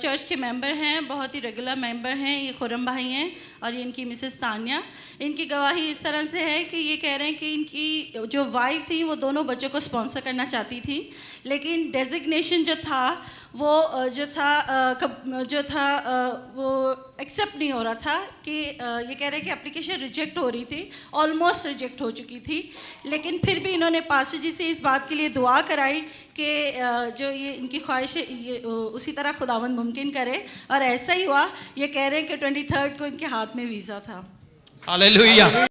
Church के member हैं, बहुत ही रेगुलर मेंबर हैं। ये खुरम भाई हैं और ये इनकी मिसेस तानिया। इनकी गवाही इस तरह से है कि ये कह रहे हैं कि इनकी जो वाइफ थी वो दोनों बच्चों को स्पॉन्सर करना चाहती थी, लेकिन डेजिग्नेशन जो था वो वो एक्सेप्ट नहीं हो रहा था। कि ये कह रहे हैं कि एप्लीकेशन रिजेक्ट हो रही थी, ऑलमोस्ट रिजेक्ट हो चुकी थी, लेकिन फिर भी इन्होंने पास्टर जी से इस बात के लिए दुआ कराई कि जो ये इनकी ख्वाहिश है ये उसी तरह खुदावंद मुमकिन करे, और ऐसा ही हुआ। ये कह रहे हैं कि 23 को इनके हाथ में वीज़ा था। हालेलुया।